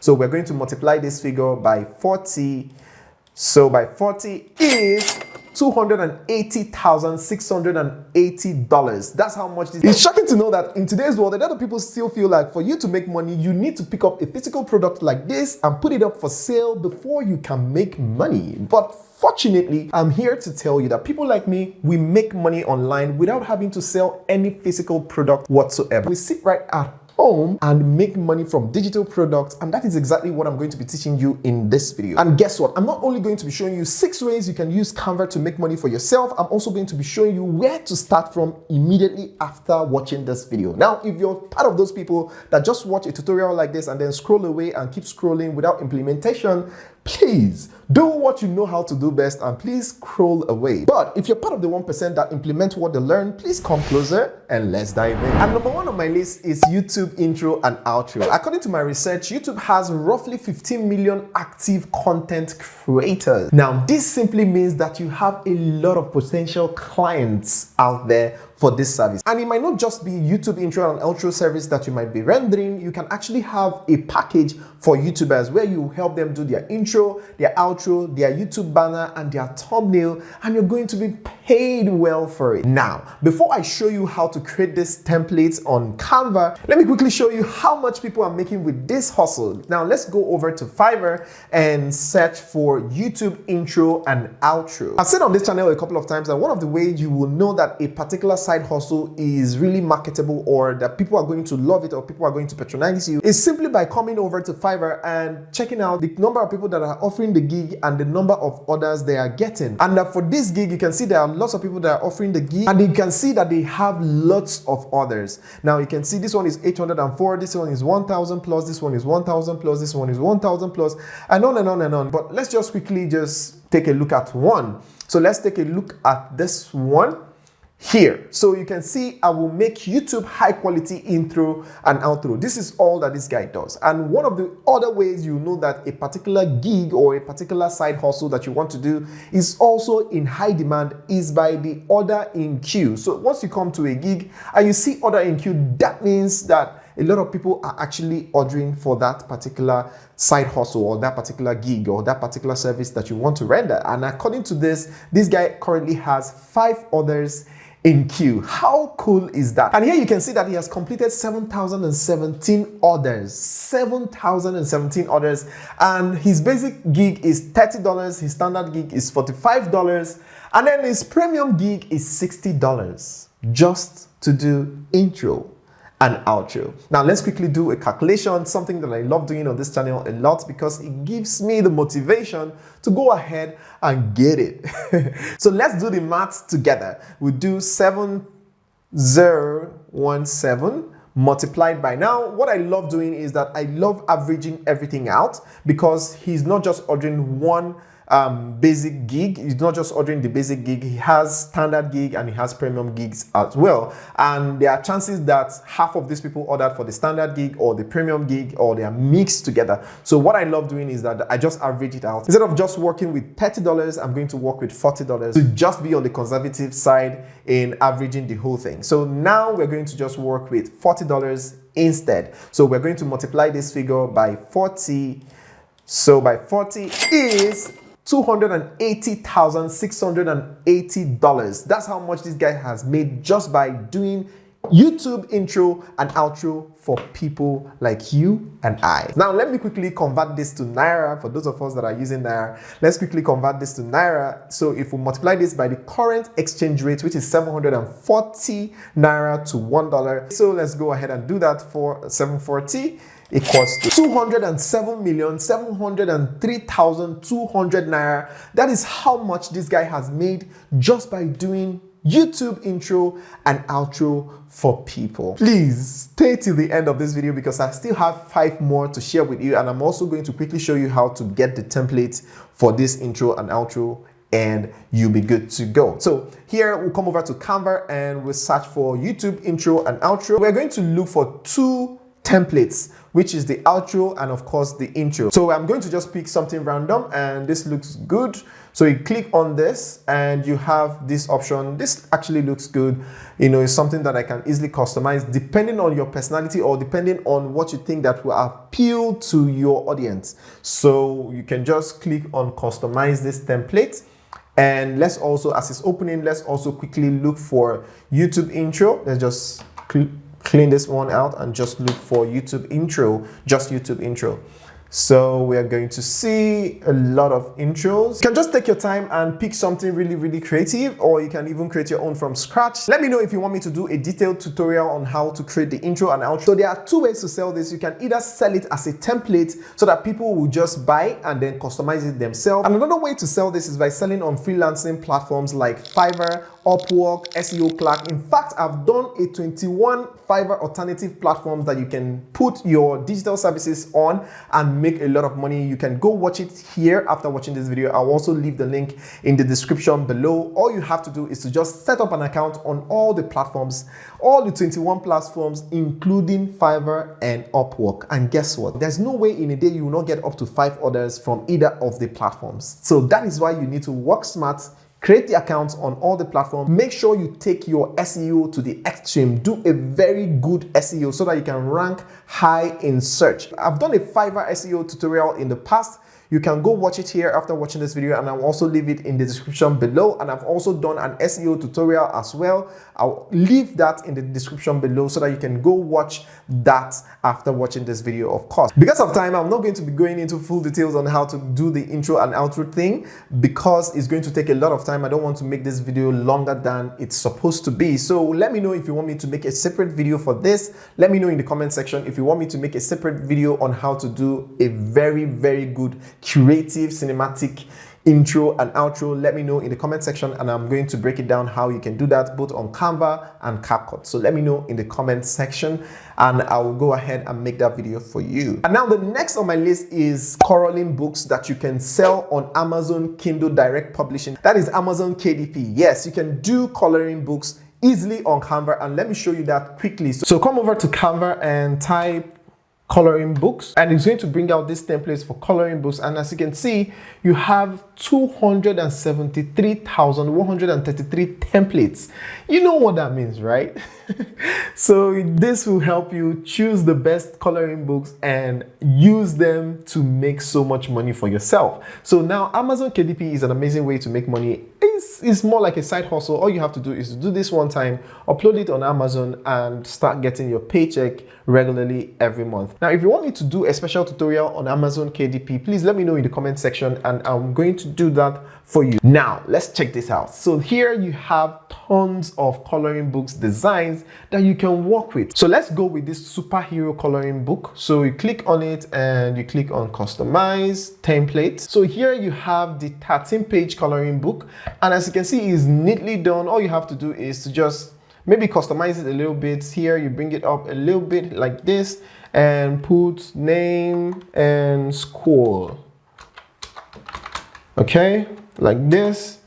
So we're going to multiply this figure by 40. So by 40 is $280,680. That's how much this is. It's shocking to know that in today's world, a lot of people still feel like for you to make money, you need to pick up a physical product like this and put it up for sale before you can make money. But fortunately, I'm here to tell you that people like me, we make money online without having to sell any physical product whatsoever. We sit right at home and make money from digital products, and that is exactly what I'm going to be teaching you in this video. And guess what? I'm not only going to be showing you 6 ways you can use Canva to make money for yourself, I'm also going to be showing you where to start from immediately after watching this video. Now, if you're part of those people that just watch a tutorial like this and then scroll away and keep scrolling without implementation, please do what you know how to do best and please scroll away. But if you're part of the 1% that implement what they learn, please come closer and let's dive in. And number 1 on my list is YouTube intro and outro. According to my research, YouTube has roughly 15 million active content creators. Now, this simply means that you have a lot of potential clients out there for this service. And it might not just be YouTube intro and outro service that you might be rendering. You can actually have a package for YouTubers where you help them do their intro, their outro, their YouTube banner, and their thumbnail, and you're going to be paid well for it. Now, before I show you how to create this template on Canva, let me quickly show you how much people are making with this hustle. Now, let's go over to Fiverr and search for YouTube intro and outro. I've said on this channel a couple of times that one of the ways you will know that a particular side hustle is really marketable or that people are going to love it or people are going to patronize you is simply by coming over to Fiverr and checking out the number of people that are offering the gig and the number of orders they are getting. And for this gig, you can see there are lots of people that are offering the gig, and you can see that they have lots of orders. Now you can see this one is 804, this one is 1,000 plus, this one is 1,000 plus, this one is 1,000 plus, and on and on and on. But let's just quickly just take a look at one. So let's take a look at this one here. So you can see I will make YouTube high quality intro and outro. This is all that this guy does. And one of the other ways you know that a particular gig or a particular side hustle that you want to do is also in high demand is by the order in queue. So once you come to a gig and you see order in queue, that means that a lot of people are actually ordering for that particular side hustle or that particular gig or that particular service that you want to render. And according to this guy currently has 5 orders in queue. How cool is that? And here you can see that he has completed 7,017 orders. 7,017 orders. And his basic gig is $30. His standard gig is $45. And then his premium gig is $60 just to do intro and outro. Now let's quickly do a calculation, something that I love doing on this channel a lot because it gives me the motivation to go ahead and get it. So let's do the maths together. We do 7017 multiplied by, now what I love doing is that I love averaging everything out because he's not just ordering one basic gig. He's not just ordering the basic gig, he has standard gig and he has premium gigs as well, and there are chances that half of these people ordered for the standard gig or the premium gig, or they are mixed together. So what I love doing is that I just average it out. Instead of just working with $30, I'm going to work with $40 to just be on the conservative side in averaging the whole thing. So now we're going to just work with $40 instead. So we're going to multiply this figure by 40. So by 40 is $280,680. That's how much this guy has made just by doing YouTube intro and outro for people like you and I. Now let me quickly convert this to Naira. For those of us that are using Naira, let's quickly convert this to Naira. So if we multiply this by the current exchange rate, which is 740 Naira to $1. So let's go ahead and do that. For 740 equals to 207,703,200 Naira. That is how much this guy has made just by doing YouTube intro and outro for people. Please stay till the end of this video because I still have 5 more to share with you, and I'm also going to quickly show you how to get the template for this intro and outro, and you'll be good to go. So here we'll come over to Canva and we'll search for YouTube intro and outro. We're going to look for 2 templates, which is the outro and of course the intro. So I'm going to just pick something random, and this looks good. So you click on this and you have this option. This actually looks good. You know, it's something that I can easily customize depending on your personality or depending on what you think that will appeal to your audience. So you can just click on customize this template. And let's also, as it's opening, let's also quickly look for YouTube intro. Let's just clean this one out and just look for YouTube intro, just YouTube intro. So we are going to see a lot of intros. You can just take your time and pick something really, really creative, or you can even create your own from scratch. Let me know if you want me to do a detailed tutorial on how to create the intro and outro. So there are two ways to sell this. You can either sell it as a template so that people will just buy and then customize it themselves. And another way to sell this is by selling on freelancing platforms like Fiverr, Upwork, SEO Clark. In fact, I've done a 21 Fiverr alternative platforms that you can put your digital services on and make a lot of money. You can go watch it here after watching this video. I'll also leave the link in the description below. All you have to do is to just set up an account on all the platforms, all the 21 platforms, including Fiverr and Upwork. And guess what? There's no way in a day you will not get up to 5 orders from either of the platforms. So that is why you need to work smart. Create the accounts on all the platforms. Make sure you take your SEO to the extreme. Do a very good SEO so that you can rank high in search. I've done a Fiverr SEO tutorial in the past. You can go watch it here after watching this video, and I'll also leave it in the description below. And I've also done an SEO tutorial as well. I'll leave that in the description below so that you can go watch that after watching this video, of course. Because of time, I'm not going to be going into full details on how to do the intro and outro thing because it's going to take a lot of time. I don't want to make this video longer than it's supposed to be. So let me know if you want me to make a separate video for this. Let me know in the comment section if you want me to make a separate video on how to do a very, very good creative cinematic intro and outro. Let me know in the comment section, and I'm going to break it down how you can do that both on Canva and CapCut. So let me know in the comment section and I will go ahead and make that video for you. And now the next on my list is coloring books that you can sell on Amazon Kindle Direct Publishing. That is Amazon KDP. Yes, you can do coloring books easily on Canva, and let me show you that quickly. So come over to Canva and type coloring books, and it's going to bring out these templates for coloring books. And as you can see, you have 273,133 templates. You know what that means, right? So this will help you choose the best coloring books and use them to make so much money for yourself. So now Amazon KDP is an amazing way to make money. It's more like a side hustle. All you have to do is to do this one time, upload it on Amazon, and start getting your paycheck regularly every month. Now, if you want me to do a special tutorial on Amazon KDP, please let me know in the comment section and I'm going to do that for you. Now, let's check this out. So here you have tons of coloring books designs that you can work with. So let's go with this superhero coloring book. So you click on it and you click on customize template. So here you have the 13-page coloring book, and as you can see, it's neatly done. All you have to do is to just maybe customize it a little bit. Here you bring it up a little bit like this and put name and school. Okay, like this,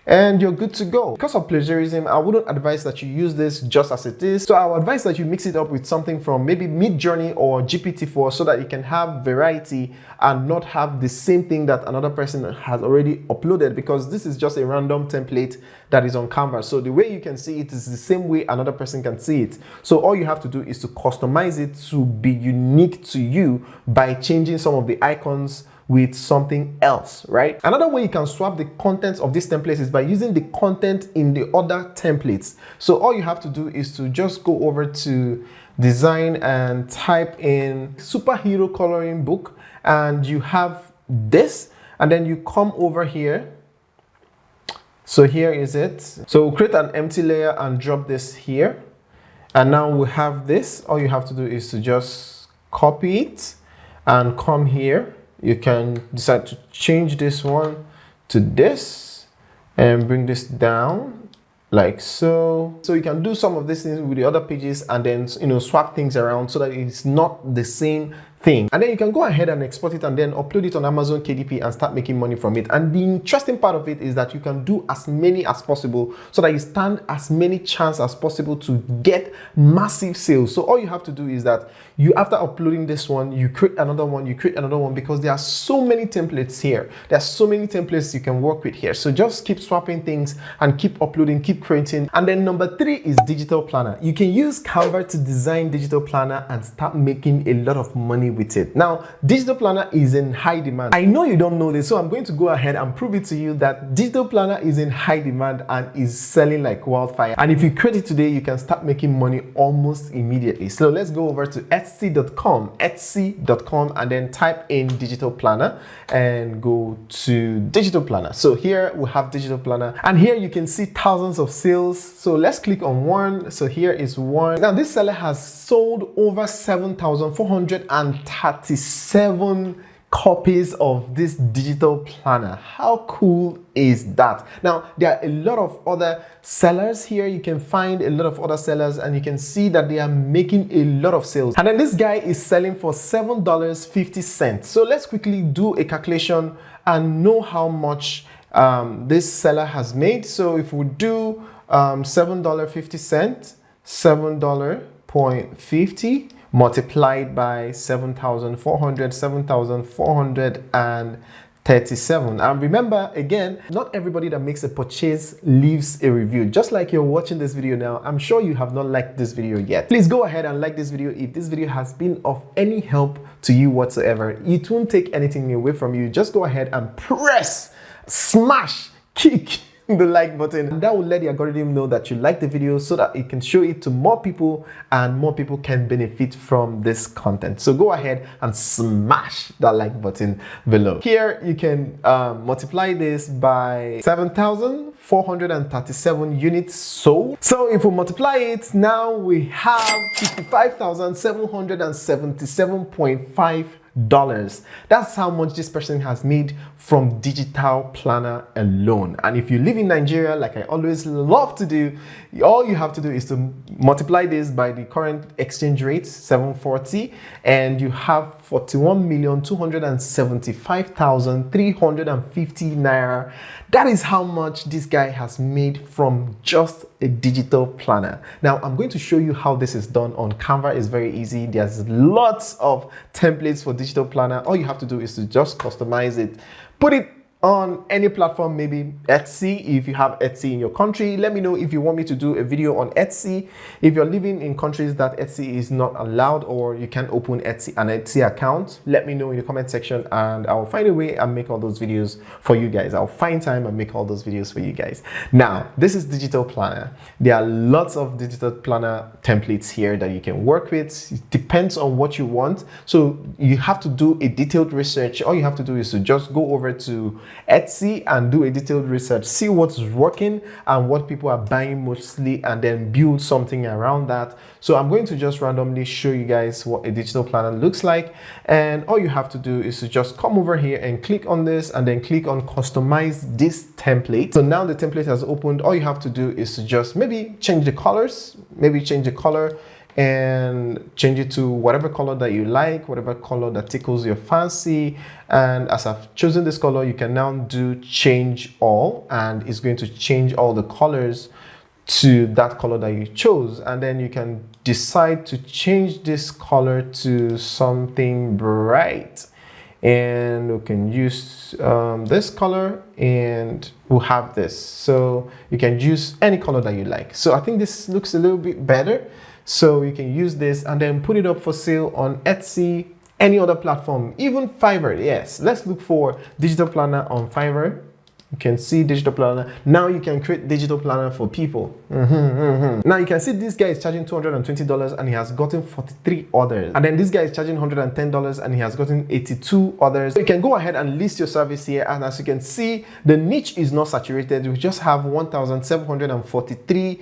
and you're good to go. Because of plagiarism, I wouldn't advise that you use this just as it is. So I would advise that you mix it up with something from maybe Midjourney or GPT-4 so that you can have variety and not have the same thing that another person has already uploaded, because this is just a random template that is on Canva. So the way you can see it is the same way another person can see it. So all you have to do is to customize it to be unique to you by changing some of the icons with something else, right? Another way you can swap the contents of these templates is by using the content in the other templates. So all you have to do is to just go over to design and type in superhero coloring book, and you have this, and then you come over here. So here is it. So we'll create an empty layer and drop this here. And now we have this. All you have to do is to just copy it and come here. You can decide to change this one to this and bring this down like so. So you can do some of these things with the other pages and then, you know, swap things around so that it's not the same thing. And then you can go ahead and export it and then upload it on Amazon KDP and start making money from it. And the interesting part of it is that you can do as many as possible so that you stand as many chance as possible to get massive sales. So all you have to do is that you, after uploading this one, you create another one, you create another one, because there are so many templates here. There are so many templates you can work with here. So just keep swapping things and keep uploading, keep creating. And then number 3 is digital planner. You can use Canva to design digital planner and start making a lot of money with it. Now, digital planner is in high demand. I know you don't know this, so I'm going to go ahead and prove it to you that digital planner is in high demand and is selling like wildfire. And if you create it today, you can start making money almost immediately. So let's go over to etsy.com, and then type in digital planner and go to digital planner. So here we have digital planner, and here you can see thousands of sales. So let's click on one. So here is one. Now this seller has sold over 7,437 copies of this digital planner. How cool is that? Now there are a lot of other sellers here. You can find a lot of other sellers and you can see that they are making a lot of sales. And then this guy is selling for $7.50. So let's quickly do a calculation and know how much this seller has made. So if we do $7.50, $7.50 multiplied by 7,437. And remember, again, not everybody that makes a purchase leaves a review. Just like you're watching this video now, I'm sure you have not liked this video yet. Please go ahead and like this video if this video has been of any help to you whatsoever. It won't take anything away from you. Just go ahead and press, smash, kick the like button, and that will let the algorithm know that you like the video so that it can show it to more people and more people can benefit from this content. So go ahead and smash that like button below. Here you can multiply this by 7,437 units sold. So if we multiply it, now we have $55,777.5. That's how much this person has made from digital planner alone. And if you live in Nigeria, like I always love to do, all you have to do is to multiply this by the current exchange rate, 740, and you have 41,275,350 naira. That is how much this guy has made from just a digital planner. Now I'm going to show you how this is done on Canva. It's very easy. There's lots of templates for digital planner. All you have to do is to just customize it, put it on any platform, maybe Etsy. If you have Etsy in your country, let me know if you want me to do a video on Etsy. If you're living in countries that Etsy is not allowed or you can't open an Etsy account, let me know in the comment section and I'll find a way and make all those videos for you guys. I'll find time and make all those videos for you guys. Now, this is digital planner. There are lots of digital planner templates here that you can work with. It depends on what you want. So you have to do a detailed research. All you have to do is to just go over to Etsy and do a detailed research, see what's working and what people are buying mostly, and then build something around that. So I'm going to just randomly show you guys what a digital planner looks like, and all you have to do is to just come over here and click on this and then click on customize this template. So now the template has opened. All you have to do is to just maybe change the colors, and change it to whatever color that you like, whatever color that tickles your fancy. And as I've chosen this color, you can now do change all, and it's going to change all the colors to that color that you chose. And then you can decide to change this color to something bright, and we can use this color and we'll have this. So you can use any color that you like. So I think this looks a little bit better. So you can use this and then put it up for sale on Etsy, any other platform, even Fiverr. Yes, let's look for digital planner on Fiverr. You can see digital planner. Now you can create digital planner for people. Now you can see this guy is charging $220 and he has gotten 43 orders. And then this guy is charging $110 and he has gotten 82 orders. So you can go ahead and list your service here. And as you can see, the niche is not saturated. We just have 1,743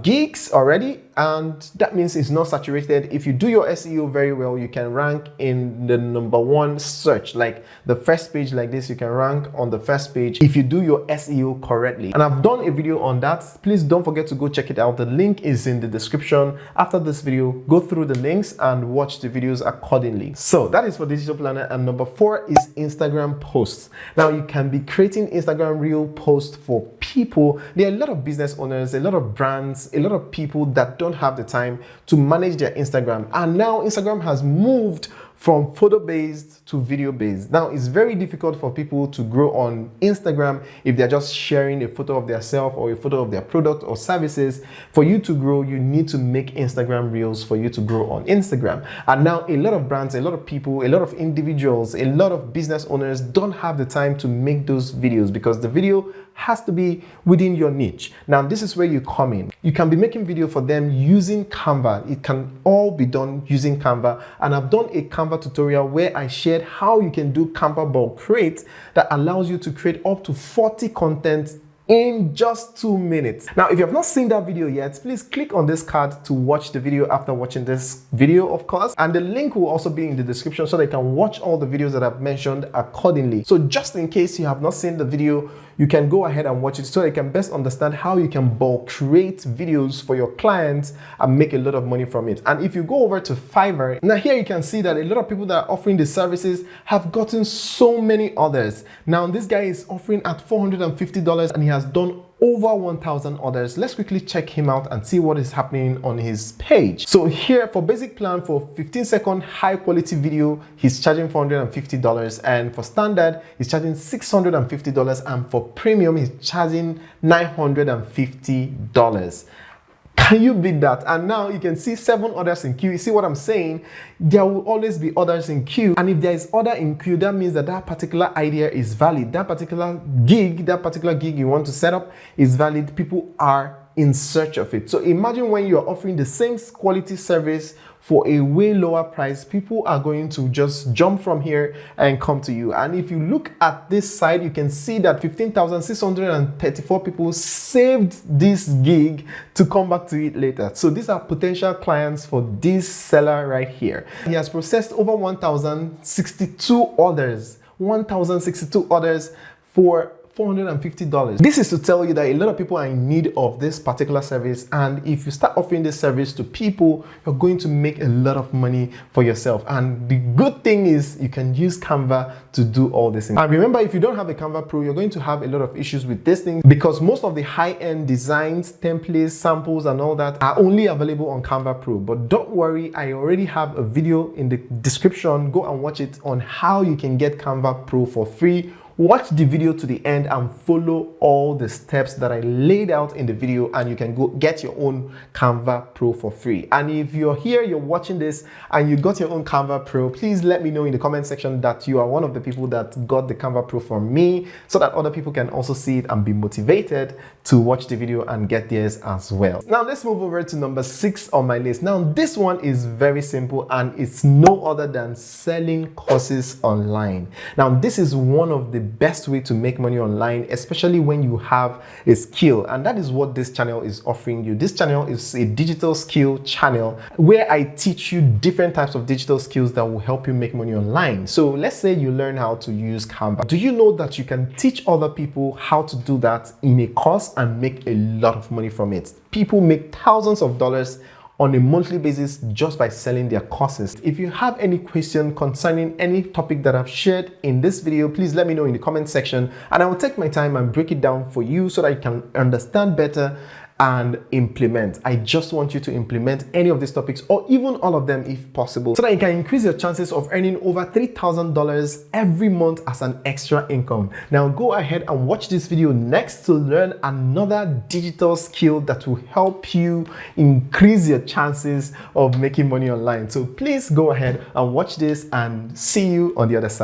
gigs already. and that means it's not saturated. If you do your SEO very well, you can rank in the #1 search, like the first page like this. You can rank on the first page if you do your SEO correctly. And I've done a video on that. Please don't forget to go check it out. The link is in the description after this video. Go through the links and watch the videos accordingly. So that is for digital planner. And #4 is Instagram posts. Now you can be creating Instagram reel posts for people. There are a lot of business owners, a lot of brands, a lot of people that don't have the time to manage their Instagram. And now Instagram has moved from photo-based to video-based. Now, it's very difficult for people to grow on Instagram if they're just sharing a photo of themselves or a photo of their product or services. For you to grow, you need to make Instagram reels for you to grow on Instagram. And now a lot of brands, a lot of people, a lot of individuals, a lot of business owners don't have the time to make those videos because the video has to be within your niche. Now, this is where you come in. You can be making video for them using Canva. It can all be done using Canva. And I've done a Canva tutorial where I shared how you can do Canva bulk create that allows you to create up to 40 content in just 2 minutes. Now, if you have not seen that video yet, please click on this card to watch the video after watching this video, of course. And the link will also be in the description so that you can watch all the videos that I've mentioned accordingly. So just in case you have not seen the video, you can go ahead and watch it so that you can best understand how you can bulk create videos for your clients and make a lot of money from it. And if you go over to Fiverr, now here you can see that a lot of people that are offering the services have gotten so many orders. Now this guy is offering at $450 and he has done over 1,000 orders. Let's quickly check him out and see what is happening on his page. So here for basic plan, for 15-second high quality video, he's charging $450, and for standard, he's charging $650, and for premium, he's charging $950. Can you beat that? And now you can see 7 orders in queue. You see what I'm saying? There will always be orders in queue. And if there is order in queue, that means that that particular idea is valid. That particular gig you want to set up is valid. People are in search of it. So imagine when you're offering the same quality service for a way lower price, people are going to just jump from here and come to you. And if you look at this side, you can see that 15,634 people saved this gig to come back to it later. So these are potential clients for this seller right here. He has processed over 1,062 orders. 1,062 orders for $450. This is to tell you that a lot of people are in need of this particular service, and if you start offering this service to people, you're going to make a lot of money for yourself. And the good thing is you can use Canva to do all this. And remember, if you don't have a Canva Pro, you're going to have a lot of issues with this thing because most of the high-end designs, templates, samples, and all that are only available on Canva Pro. But don't worry, I already have a video in the description. Go and watch it on how you can get Canva Pro for free. Watch the video to the end and follow all the steps that I laid out in the video, and you can go get your own Canva Pro for free. And if you're here, you're watching this and you got your own Canva Pro, please let me know in the comment section that you are one of the people that got the Canva Pro from me, so that other people can also see it and be motivated to watch the video and get theirs as well. Now let's move over to #6 on my list. Now this one is very simple, and it's no other than selling courses online. Now this is one of the best way to make money online, especially when you have a skill, and that is what this channel is offering you. This channel is a digital skill channel where I teach you different types of digital skills that will help you make money online. So let's say you learn how to use Canva. Do you know that you can teach other people how to do that in a course and make a lot of money from it? People make thousands of dollars on a monthly basis just by selling their courses. If you have any question concerning any topic that I've shared in this video, please let me know in the comment section, and I will take my time and break it down for you so that you can understand better and implement. I just want you to implement any of these topics, or even all of them if possible, so that you can increase your chances of earning over $3,000 every month as an extra income. Now go ahead and watch this video next to learn another digital skill that will help you increase your chances of making money online. So please go ahead and watch this, and see you on the other side.